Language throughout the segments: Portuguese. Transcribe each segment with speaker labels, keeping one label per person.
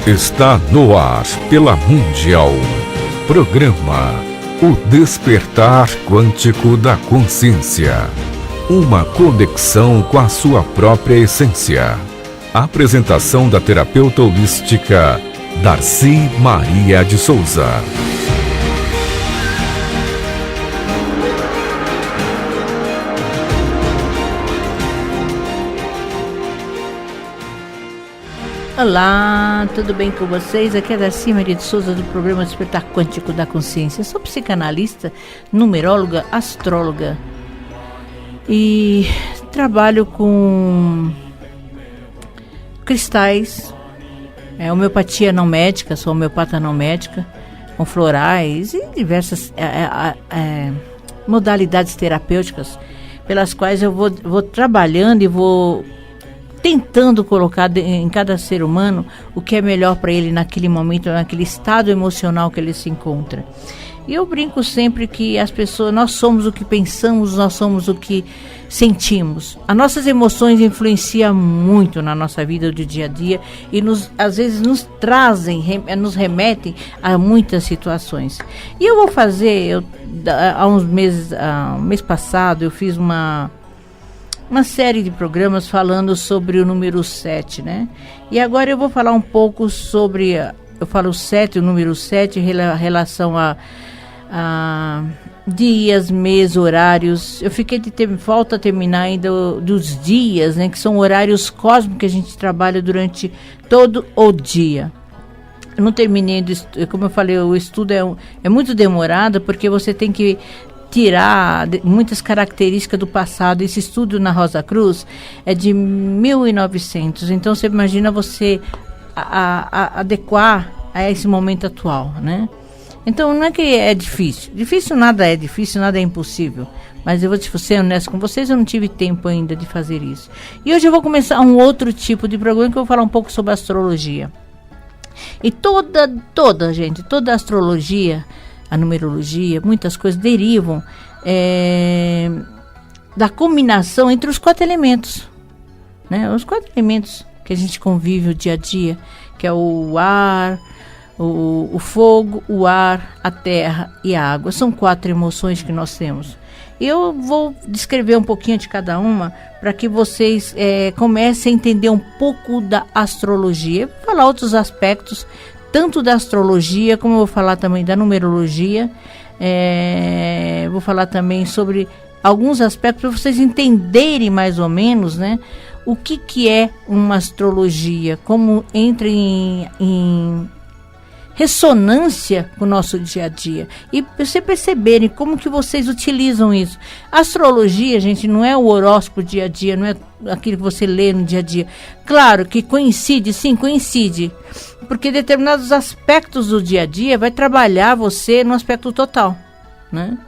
Speaker 1: Está no ar pela Mundial. Programa O Despertar Quântico da Consciência. Uma conexão com a sua própria essência. Apresentação da terapeuta holística Darcy Maria de Souza.
Speaker 2: Olá, tudo bem com vocês? Aqui é a Darcy Maria de Souza do programa Despertar Quântico da Consciência. Eu sou psicanalista, numeróloga, astróloga e trabalho com cristais, homeopatia não médica, sou homeopata não médica, com florais e diversas modalidades terapêuticas pelas quais eu vou trabalhando e vou tentando colocar em cada ser humano o que é melhor para ele naquele momento, naquele estado emocional que ele se encontra. E eu brinco sempre que as pessoas, nós somos o que pensamos, nós somos o que sentimos. As nossas emoções influenciam muito na nossa vida do dia a dia e às vezes nos trazem, nos remetem a muitas situações. E eu vou fazer, há uns meses, mês passado, eu fiz uma série de programas falando sobre o número 7, né? E agora eu vou falar um pouco sobre, eu falo 7, o número 7, em relação a dias, meses, horários. Eu fiquei falta terminar ainda dos dias, né? Que são horários cósmicos que a gente trabalha durante todo o dia. Eu não terminei, como eu falei, o estudo é muito demorado, porque você tem que tirar muitas características do passado. Esse estudo na Rosa Cruz é de 1900, então você imagina você adequar a esse momento atual, né? Então não é que é difícil nada é impossível, mas eu vou ser honesto com vocês, eu não tive tempo ainda de fazer isso. E hoje eu vou começar um outro tipo de programa que eu vou falar um pouco sobre astrologia. E toda a astrologia, a numerologia, muitas coisas derivam da combinação entre os 4 elementos, né? Os 4 elementos que a gente convive o dia a dia, que é o ar, o fogo, o ar, a terra e a água. São 4 emoções que nós temos. Eu vou descrever um pouquinho de cada uma para que vocês comecem a entender um pouco da astrologia, falar outros aspectos tanto da astrologia, como eu vou falar também da numerologia. Vou falar também sobre alguns aspectos para vocês entenderem mais ou menos, né, o que é uma astrologia, como entra em ressonância com o nosso dia a dia. E você perceberem como que vocês utilizam isso. A astrologia, gente, não é o horóscopo dia a dia, não é aquilo que você lê no dia a dia. Claro que coincide, porque determinados aspectos do dia a dia vai trabalhar você no aspecto total, né?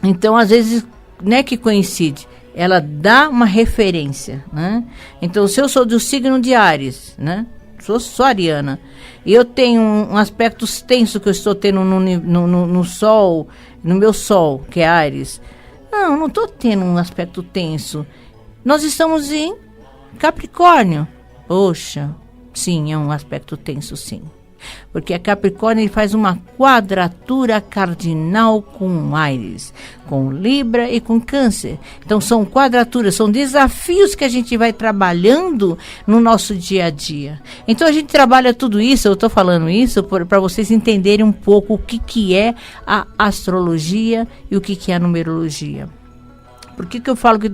Speaker 2: Então, às vezes, não é que coincide, ela dá uma referência, né? Então, se eu sou do signo de Áries, né? Sou ariana, e eu tenho um aspecto tenso que eu estou tendo no Sol, no meu Sol, que é Áries. Não estou tendo um aspecto tenso. Nós estamos em Capricórnio. Poxa, sim, é um aspecto tenso, sim. Porque a Capricórnio ele faz uma quadratura cardinal com Áries, com Libra e com Câncer. Então são quadraturas, são desafios que a gente vai trabalhando no nosso dia a dia. Então a gente trabalha tudo isso, eu estou falando isso para vocês entenderem um pouco o que é a astrologia e o que é a numerologia. Por que eu falo que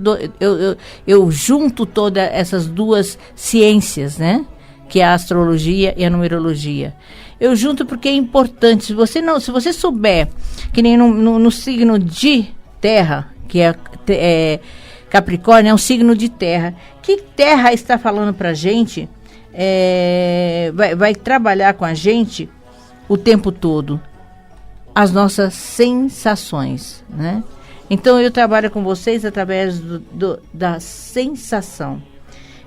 Speaker 2: eu junto todas essas duas ciências, né? Que é a astrologia e a numerologia. Eu junto porque é importante. Se você souber, que nem no signo de terra, que é Capricórnio, é um signo de terra. Que terra está falando pra gente? Vai trabalhar com a gente o tempo todo. As nossas sensações, né? Então eu trabalho com vocês através da sensação.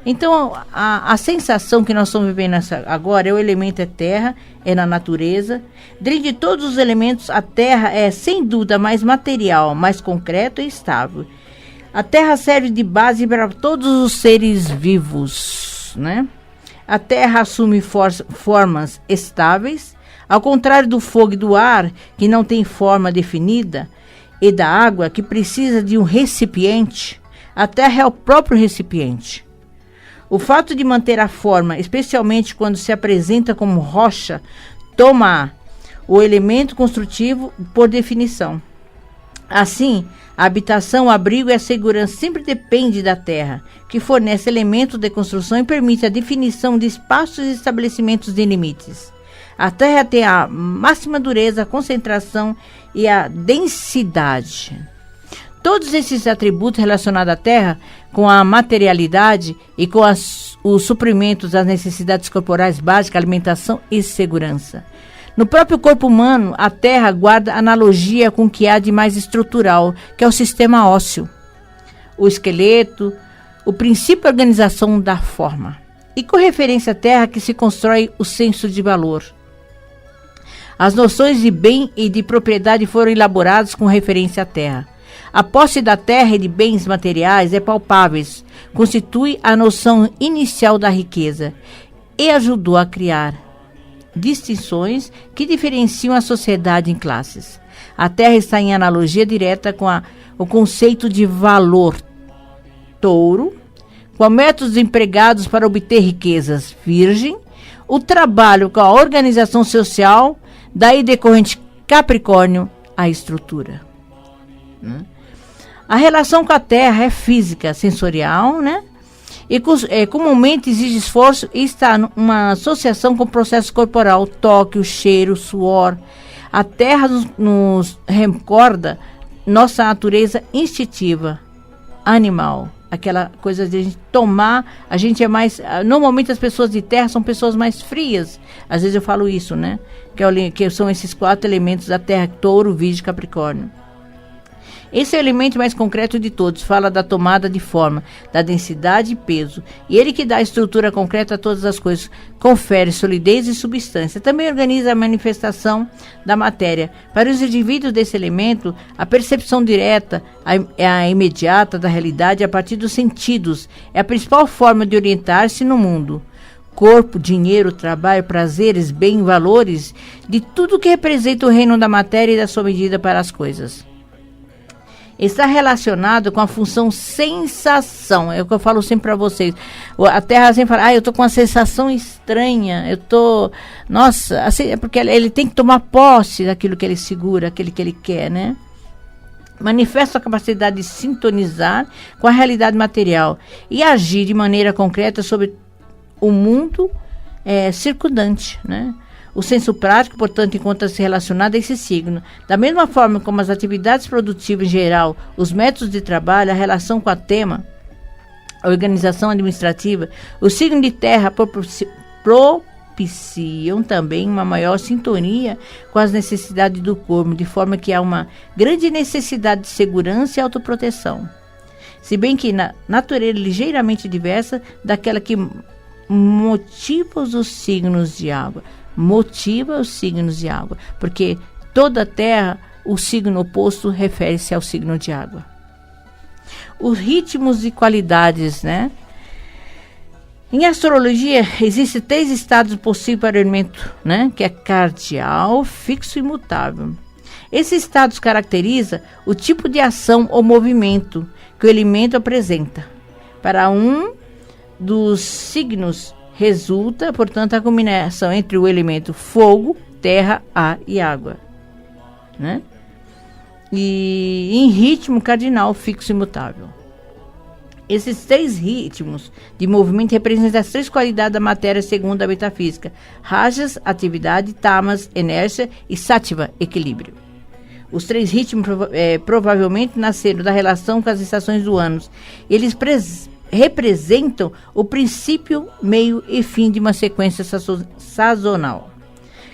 Speaker 2: Então, a sensação que nós estamos vivendo agora, o elemento é terra, é na natureza. Dentro de todos os elementos, a terra é, sem dúvida, mais material, mais concreto e estável. A terra serve de base para todos os seres vivos, né? A terra assume formas estáveis, ao contrário do fogo e do ar, que não tem forma definida, e da água, que precisa de um recipiente. A terra é o próprio recipiente. O fato de manter a forma, especialmente quando se apresenta como rocha, toma o elemento construtivo por definição. Assim, a habitação, o abrigo e a segurança sempre depende da terra, que fornece elementos de construção e permite a definição de espaços e estabelecimentos de limites. A terra tem a máxima dureza, a concentração e a densidade. Todos esses atributos relacionados à terra, com a materialidade e com os suprimentos das necessidades corporais básicas, alimentação e segurança. No próprio corpo humano, a terra guarda analogia com o que há de mais estrutural, que é o sistema ósseo, o esqueleto, o princípio de organização da forma. E com referência à terra que se constrói o senso de valor. As noções de bem e de propriedade foram elaboradas com referência à terra. A posse da terra e de bens materiais é palpáveis, constitui a noção inicial da riqueza e ajudou a criar distinções que diferenciam a sociedade em classes. A terra está em analogia direta com o conceito de valor, touro, com métodos empregados para obter riquezas, virgem, o trabalho com a organização social, daí decorrente Capricórnio, a estrutura. A relação com a terra é física, sensorial, né? E comumente exige esforço e está numa associação com o processo corporal, toque, o cheiro, o suor. A terra nos recorda nossa natureza instintiva, animal. Aquela coisa de a gente tomar, a gente é mais... Normalmente as pessoas de terra são pessoas mais frias. Às vezes eu falo isso, né? Que são esses 4 elementos da terra, touro, virgem e capricórnio. Esse é o elemento mais concreto de todos, fala da tomada de forma, da densidade e peso. E ele que dá a estrutura concreta a todas as coisas, confere solidez e substância. Também organiza a manifestação da matéria. Para os indivíduos desse elemento, a percepção direta é a imediata da realidade a partir dos sentidos. É a principal forma de orientar-se no mundo. Corpo, dinheiro, trabalho, prazeres, bem, valores, de tudo que representa o reino da matéria e da sua medida para as coisas. Está relacionado com a função sensação. É o que eu falo sempre para vocês. A Terra sempre fala, eu tô com uma sensação estranha. Eu tô... Nossa, assim, é porque ele tem que tomar posse daquilo que ele segura, aquele que ele quer, né? Manifesta a capacidade de sintonizar com a realidade material e agir de maneira concreta sobre o mundo circundante, né? O senso prático, portanto, encontra-se relacionado a esse signo. Da mesma forma como as atividades produtivas em geral, os métodos de trabalho, a relação com a tema, a organização administrativa, o signo de terra propiciam também uma maior sintonia com as necessidades do corpo, de forma que há uma grande necessidade de segurança e autoproteção. Se bem que na natureza ligeiramente diversa daquela que motiva os signos de água. Motiva os signos de água, porque toda a terra, o signo oposto refere-se ao signo de água. Os ritmos e qualidades, né? Em astrologia, existem 3 estados possíveis para o elemento, né? Que é cardial, fixo e mutável. Esses estados caracterizam o tipo de ação ou movimento que o elemento apresenta. Para um dos signos resulta, portanto, a combinação entre o elemento fogo, terra, ar e água, né? E em ritmo cardinal, fixo e imutável. Esses 3 ritmos de movimento representam as 3 qualidades da matéria segundo a metafísica: rajas, atividade; tamas, inércia; e sattva, equilíbrio. Os 3 ritmos provavelmente nasceram da relação com as estações do ano. Eles representam o princípio, meio e fim de uma sequência sazonal.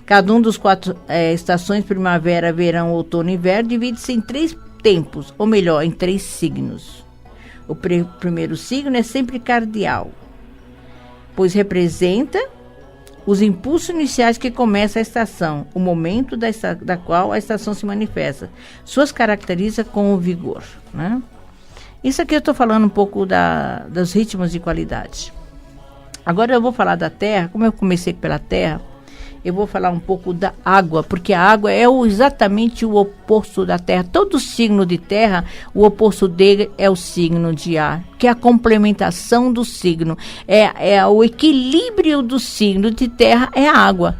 Speaker 2: Cada um dos 4 estações, primavera, verão, outono e inverno, divide-se em 3 tempos, ou melhor, em 3 signos. O primeiro signo é sempre cardial, pois representa os impulsos iniciais que começa a estação, o momento da qual a estação se manifesta. Suas características com o vigor, né? Isso aqui eu estou falando um pouco dos ritmos de qualidade. Agora eu vou falar da terra. Como eu comecei pela terra, eu vou falar um pouco da água, porque a água é exatamente o oposto da terra. Todo signo de terra, o oposto dele é o signo de ar, que é a complementação do signo, é o equilíbrio do signo de terra, é a água.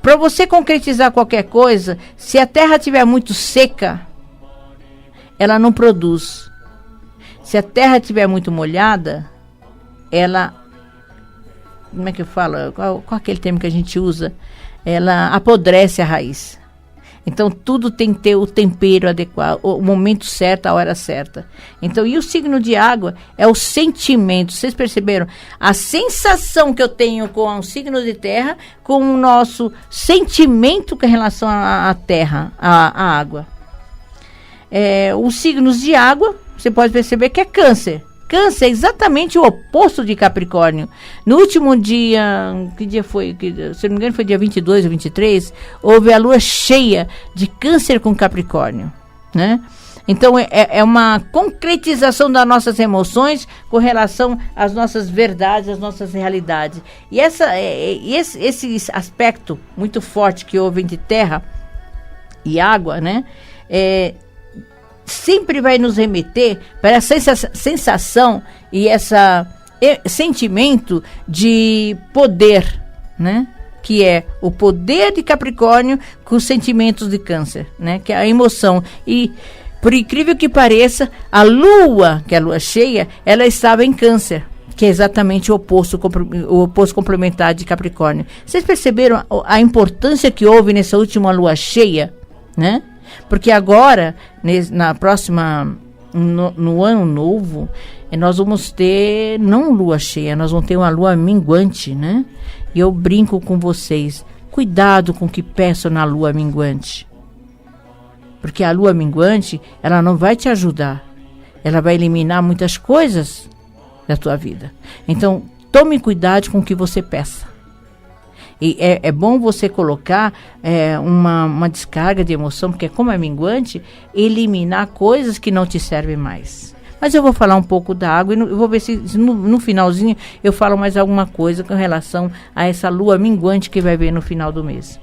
Speaker 2: Para você concretizar qualquer coisa, se a terra estiver muito seca, ela não produz. Se a terra estiver muito molhada, ela... Como é que eu falo? Qual aquele termo que a gente usa? Ela apodrece a raiz. Então, tudo tem que ter o tempero adequado, o momento certo, a hora certa. Então, e o signo de água é o sentimento. Vocês perceberam? A sensação que eu tenho com o signo de terra, com o nosso sentimento com relação à terra, à água. Os signos de água, você pode perceber que é Câncer. Câncer é exatamente o oposto de Capricórnio. No último dia, que dia foi? Se não me engano foi dia 22 ou 23, houve a lua cheia de Câncer com Capricórnio, né? Então é uma concretização das nossas emoções com relação às nossas verdades, às nossas realidades. E esse aspecto muito forte que houve entre terra e água, né? Sempre vai nos remeter para essa sensação e esse sentimento de poder, né? Que é o poder de Capricórnio com os sentimentos de Câncer, né? Que é a emoção. E, por incrível que pareça, a lua, que é a lua cheia, ela estava em Câncer, que é exatamente o oposto complementar de Capricórnio. Vocês perceberam a importância que houve nessa última lua cheia, né? Porque agora, na próxima, no ano novo, nós vamos ter, não lua cheia, nós vamos ter uma lua minguante, né? E eu brinco com vocês, cuidado com o que peçam na lua minguante. Porque a lua minguante, ela não vai te ajudar. Ela vai eliminar muitas coisas da tua vida. Então, tome cuidado com o que você peça. E é bom você colocar uma descarga de emoção, porque como é minguante, eliminar coisas que não te servem mais. Mas eu vou falar um pouco da água e eu vou ver se no finalzinho eu falo mais alguma coisa com relação a essa lua minguante que vai ver no final do mês.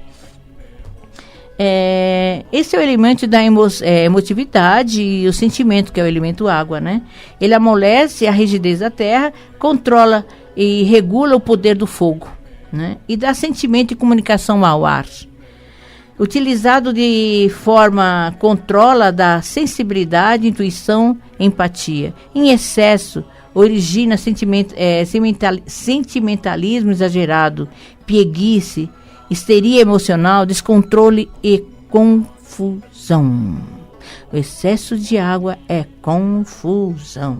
Speaker 2: Esse é o elemento da emotividade e o sentimento, que é o elemento água, né? Ele amolece a rigidez da terra, controla e regula o poder do fogo, né? E dá sentimento e comunicação ao ar. Utilizado de forma controla da sensibilidade, intuição, empatia. Em excesso, origina sentimentalismo exagerado, pieguice, histeria emocional, descontrole e confusão. O excesso de água é confusão.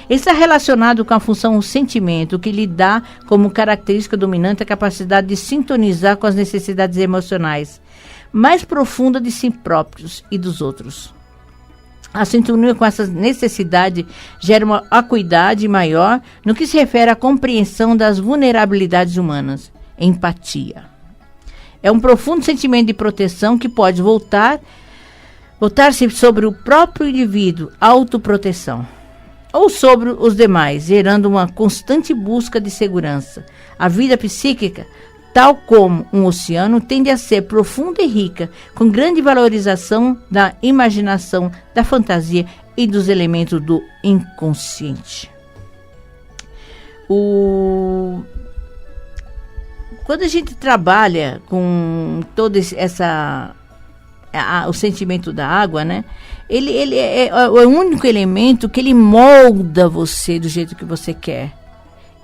Speaker 2: Está relacionado com a função sentimento, que lhe dá como característica dominante a capacidade de sintonizar com as necessidades emocionais mais profundas de si próprios e dos outros. A sintonia com essa necessidade gera uma acuidade maior no que se refere à compreensão das vulnerabilidades humanas. Empatia. É um profundo sentimento de proteção que pode voltar-se sobre o próprio indivíduo, autoproteção, ou sobre os demais, gerando uma constante busca de segurança. A vida psíquica, tal como um oceano, tende a ser profunda e rica, com grande valorização da imaginação, da fantasia e dos elementos do inconsciente. Quando a gente trabalha com todo o sentimento da água, né? Ele é o único elemento que ele molda você do jeito que você quer.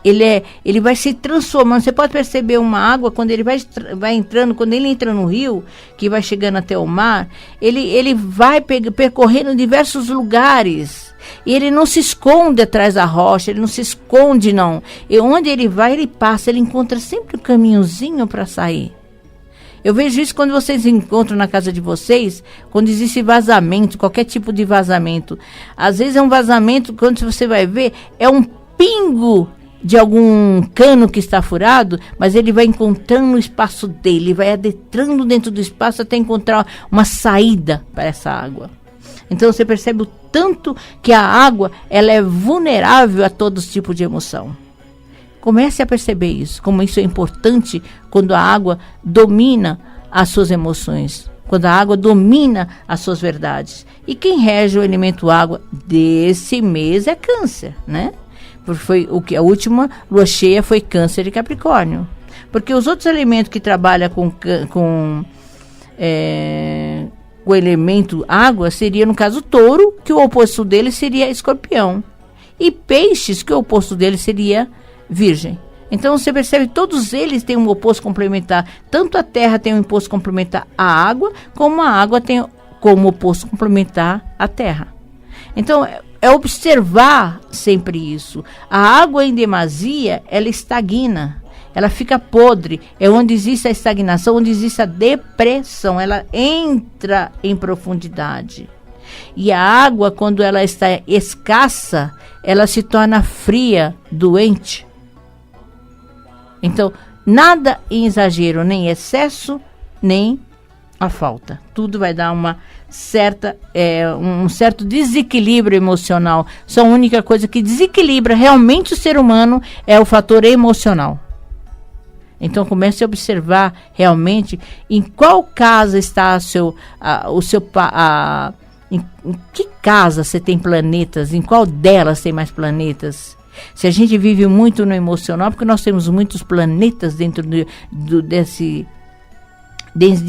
Speaker 2: Ele vai se transformando. Você pode perceber uma água quando ele vai entrando, quando ele entra no rio, que vai chegando até o mar, ele vai percorrendo diversos lugares. E ele não se esconde atrás da rocha, ele não se esconde, não. E onde ele vai, ele passa, ele encontra sempre um caminhozinho para sair. Eu vejo isso quando vocês encontram na casa de vocês, quando existe vazamento, qualquer tipo de vazamento. Às vezes é um vazamento, quando você vai ver, é um pingo de algum cano que está furado, mas ele vai encontrando o espaço dele, vai adentrando dentro do espaço até encontrar uma saída para essa água. Então você percebe o tanto que a água ela é vulnerável a todos os tipos de emoção. Comece a perceber isso, como isso é importante quando a água domina as suas emoções, quando a água domina as suas verdades. E quem rege o elemento água desse mês é Câncer, né? Porque foi a última lua cheia foi Câncer e Capricórnio. Porque os outros elementos que trabalham com o elemento água seria, no caso, Touro, que o oposto dele seria Escorpião. E Peixes, que o oposto dele seria Virgem. Então você percebe, todos eles têm um oposto complementar. Tanto a terra tem um oposto complementar à água, como a água tem como oposto complementar a terra. Então é observar sempre isso. A água em demasia, ela estagna, ela fica podre. É onde existe a estagnação, onde existe a depressão. Ela entra em profundidade. E a água, quando ela está escassa, ela se torna fria, doente. Então, nada em exagero, nem excesso, nem a falta. Tudo vai dar um certo desequilíbrio emocional. Só a única coisa que desequilibra realmente o ser humano é o fator emocional. Então, comece a observar realmente em qual casa está em que casa você tem planetas, em qual delas tem mais planetas. Se a gente vive muito no emocional, porque nós temos muitos planetas dentro de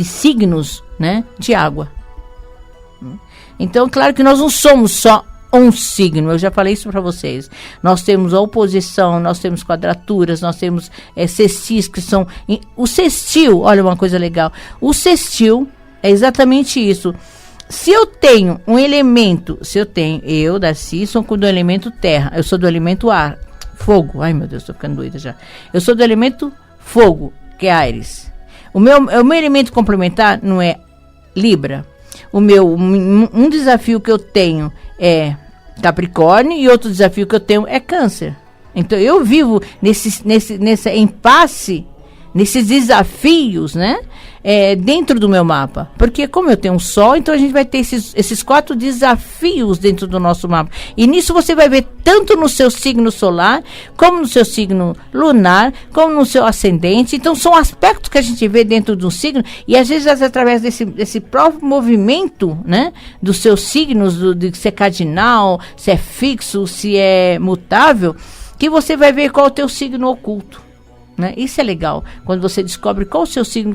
Speaker 2: signos, né, de água. Então, claro que nós não somos só um signo, eu já falei isso para vocês. Nós temos a oposição, nós temos quadraturas, nós temos sextis, que são... O sextil, olha uma coisa legal, o sextil é exatamente isso. Se eu tenho um elemento, eu, Darcy, sou do elemento terra, eu sou do elemento ar, fogo, ai meu Deus, estou ficando doida já. Eu sou do elemento fogo, que é Áries. O meu elemento complementar não é Libra. Um desafio que eu tenho é Capricórnio e outro desafio que eu tenho é Câncer. Então eu vivo nesse impasse, nesses desafios, né? Dentro do meu mapa. Porque como eu tenho um Sol, então a gente vai ter esses 4 desafios dentro do nosso mapa. E nisso você vai ver tanto no seu signo solar, como no seu signo lunar, como no seu ascendente. Então são aspectos que a gente vê dentro do signo, e às vezes através desse próprio movimento, né, dos seus signos, se é cardinal, se é fixo, se é mutável, que você vai ver qual é o teu signo oculto. Né? Isso é legal, quando você descobre qual o seu signo,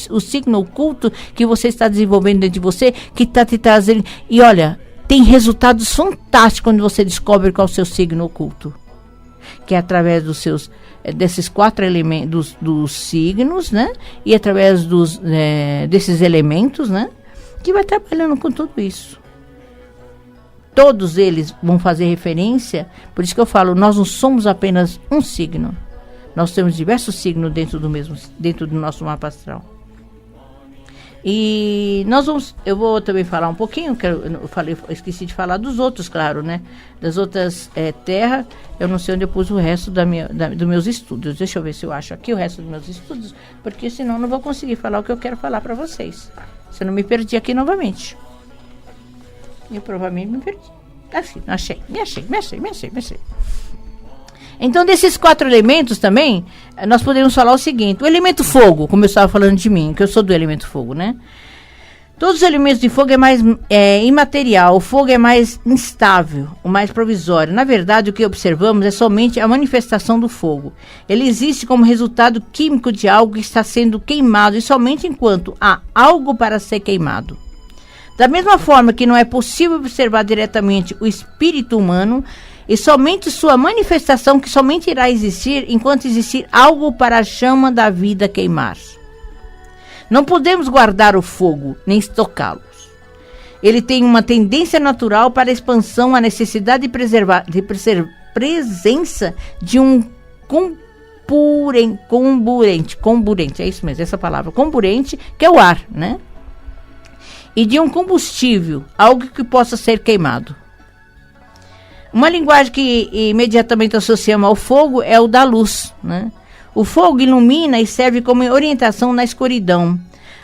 Speaker 2: o signo oculto que você está desenvolvendo dentro de você, que está te trazendo. E olha, tem resultados fantásticos quando você descobre qual é o seu signo oculto, que é através desses 4 elementos dos signos, né? E através desses elementos, né? Que vai trabalhando com tudo isso. Todos eles vão fazer referência, por isso que eu falo, nós não somos apenas um signo. Nós temos diversos signos dentro do nosso mapa astral. E eu vou também falar um pouquinho, eu esqueci de falar dos outros, claro, né? Das outras terras, eu não sei onde eu pus o resto dos meus estudos. Deixa eu ver se eu acho aqui o resto dos meus estudos, porque senão eu não vou conseguir falar o que eu quero falar para vocês. Se eu não me perdi aqui novamente. Eu provavelmente me perdi. Assim, me achei. Então, desses 4 elementos também, nós podemos falar o seguinte: o elemento fogo, como eu estava falando de mim, que eu sou do elemento fogo, né? Todos os elementos de fogo é mais imaterial, o fogo é mais instável, o mais provisório. Na verdade, o que observamos é somente a manifestação do fogo. Ele existe como resultado químico de algo que está sendo queimado, e somente enquanto há algo para ser queimado. Da mesma forma que não é possível observar diretamente o espírito humano, e somente sua manifestação, que somente irá existir enquanto existir algo para a chama da vida queimar. Não podemos guardar o fogo, nem estocá-lo. Ele tem uma tendência natural para a expansão, a necessidade de presença de um comburente, é isso mesmo, essa palavra, comburente, que é o ar, né? E de um combustível, algo que possa ser queimado. Uma linguagem que imediatamente associamos ao fogo é o da luz, né? O fogo ilumina e serve como orientação na escuridão.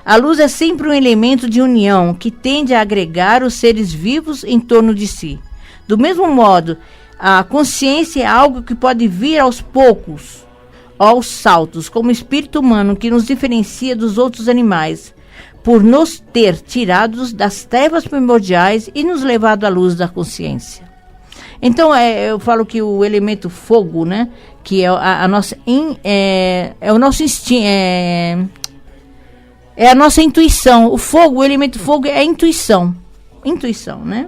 Speaker 2: A luz é sempre um elemento de união que tende a agregar os seres vivos em torno de si. Do mesmo modo, A consciência é algo que pode vir aos poucos, aos saltos, como o espírito humano que nos diferencia dos outros animais, por nos ter tirados das trevas primordiais e nos levado à luz da consciência. Então, eu falo que o elemento fogo, né, que é a nossa o nosso instinto, é a nossa intuição. O fogo, o elemento fogo é a intuição, né?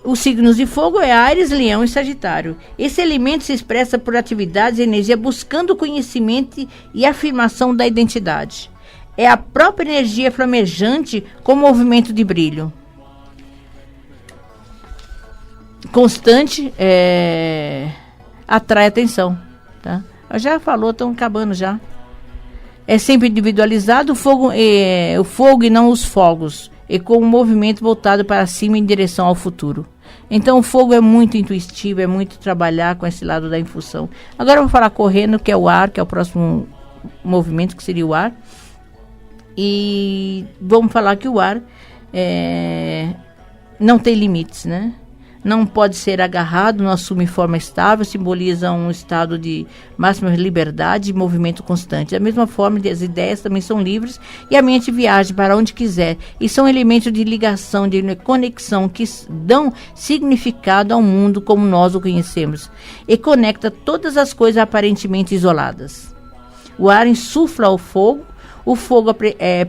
Speaker 2: Os signos de fogo é Áries, Leão e Sagitário. Esse elemento se expressa por atividades e energia buscando conhecimento e afirmação da identidade. É a própria energia flamejante com movimento de brilho constante, atrai atenção, tá? Já falou, estão acabando já. É sempre individualizado o fogo e não os fogos, e com um movimento voltado para cima em direção ao futuro. Então o fogo é muito intuitivo, é muito trabalhar com esse lado da infusão. Agora eu vou falar correndo, que é o ar, que é o próximo movimento, que seria o ar. E vamos falar que o ar não tem limites, né? Não pode ser agarrado, não assume forma estável, simboliza um estado de máxima liberdade e movimento constante. Da mesma forma, as ideias também são livres e a mente viaja para onde quiser. E são elementos de ligação, de conexão que dão significado ao mundo como nós o conhecemos e conecta todas as coisas aparentemente isoladas. O ar insufla o fogo. O fogo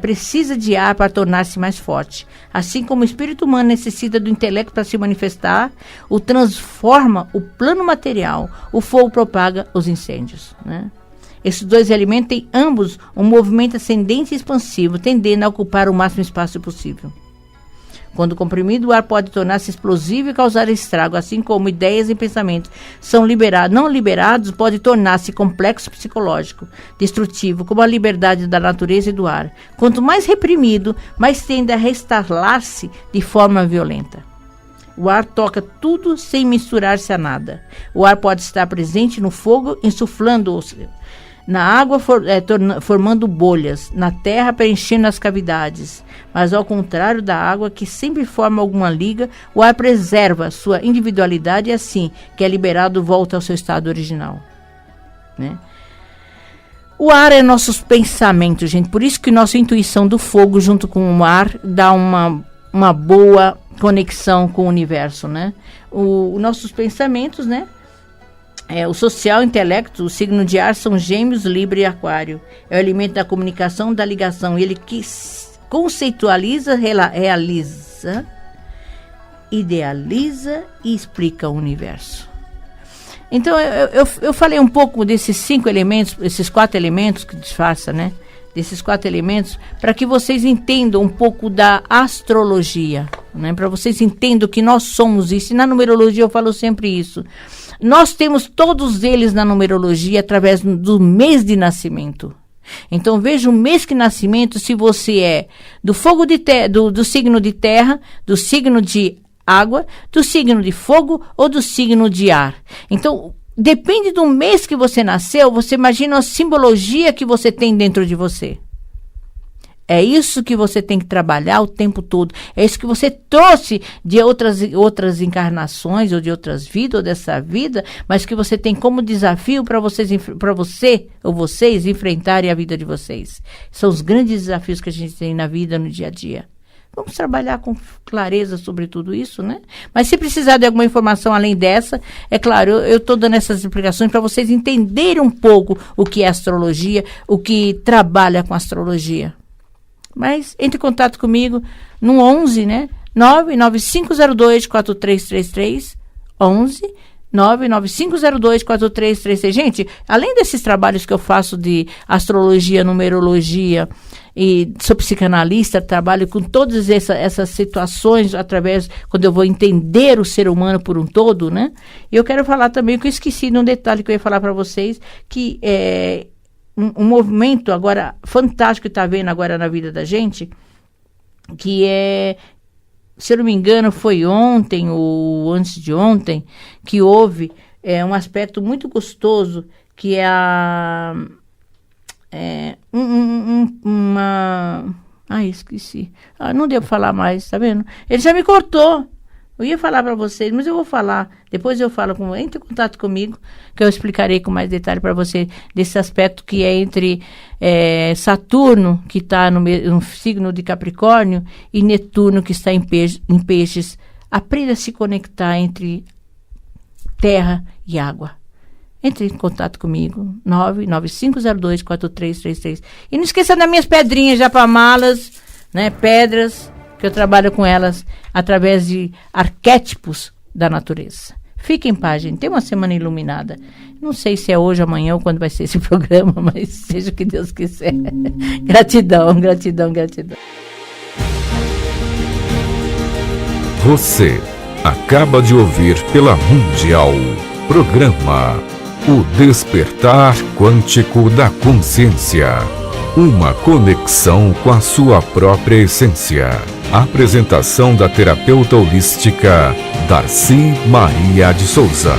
Speaker 2: precisa de ar para tornar-se mais forte. Assim como o espírito humano necessita do intelecto para se manifestar, o transforma o plano material. O fogo propaga os incêndios, né? Esses dois elementos têm ambos um movimento ascendente e expansivo, tendendo a ocupar o máximo espaço possível. Quando comprimido, o ar pode tornar-se explosivo e causar estrago, assim como ideias e pensamentos são não liberados, pode tornar-se complexo psicológico, destrutivo, como a liberdade da natureza e do ar. Quanto mais reprimido, mais tende a restalar-se de forma violenta. O ar toca tudo sem misturar-se a nada. O ar pode estar presente no fogo, insuflando-o na água, formando bolhas, na terra, preenchendo as cavidades. Mas, ao contrário da água, que sempre forma alguma liga, o ar preserva sua individualidade e, assim que é liberado, volta ao seu estado original, né? O ar é nossos pensamentos, gente. Por isso que nossa intuição do fogo, junto com o ar, dá uma boa conexão com o universo, né? Os nossos pensamentos, né? O social, intelecto, o signo de ar são Gêmeos, Libra e Aquário. É o elemento da comunicação, da ligação. Ele que conceitualiza, realiza, idealiza e explica o universo. Então, eu falei um pouco desses 5 elementos, esses 4 elementos que disfarça, né? Desses 4 elementos, para que vocês entendam um pouco da astrologia, né? Para vocês entendam que nós somos isso. E na numerologia eu falo sempre isso. Nós temos todos eles na numerologia através do mês de nascimento. Então, veja o mês de nascimento, se você é do fogo do signo de terra, do signo de água, do signo de fogo ou do signo de ar. Então, depende do mês que você nasceu, você imagina a simbologia que você tem dentro de você. É isso que você tem que trabalhar o tempo todo. É isso que você trouxe de outras encarnações, ou de outras vidas, ou dessa vida, mas que você tem como desafio para você ou vocês enfrentarem a vida de vocês. São os grandes desafios que a gente tem na vida, no dia a dia. Vamos trabalhar com clareza sobre tudo isso, né? Mas se precisar de alguma informação além dessa, é claro, eu estou dando essas explicações para vocês entenderem um pouco o que é astrologia, o que trabalha com astrologia. Mas entre em contato comigo no 11, né? 99502-4333, 11 99502-4333. Gente, além desses trabalhos que eu faço de astrologia, numerologia, e sou psicanalista, trabalho com todas essas situações quando eu vou entender o ser humano por um todo, né? E eu quero falar também, que eu esqueci de um detalhe que eu ia falar para vocês, que é um movimento agora fantástico que está havendo agora na vida da gente, que se eu não me engano, foi ontem ou antes de ontem, que houve um aspecto muito gostoso, que esqueci. Não deu para falar mais, tá vendo? Ele já me cortou. Eu ia falar para vocês, mas eu vou falar. Depois eu falo entre em contato comigo, que eu explicarei com mais detalhe para você desse aspecto que é entre Saturno, que está no signo de Capricórnio, e Netuno, que está em Peixes. Aprenda a se conectar entre terra e água. Entre em contato comigo, 99502-4333. E não esqueça das minhas pedrinhas já para malas, né? Pedras, que eu trabalho com elas através de arquétipos da natureza. Fique em paz, gente. Tenha uma semana iluminada. Não sei se é hoje, amanhã ou quando vai ser esse programa, mas seja o que Deus quiser. Gratidão, gratidão, gratidão.
Speaker 1: Você acaba de ouvir pela Mundial programa O Despertar Quântico da Consciência. Uma conexão com a sua própria essência. Apresentação da terapeuta holística Darcy Maria de Souza.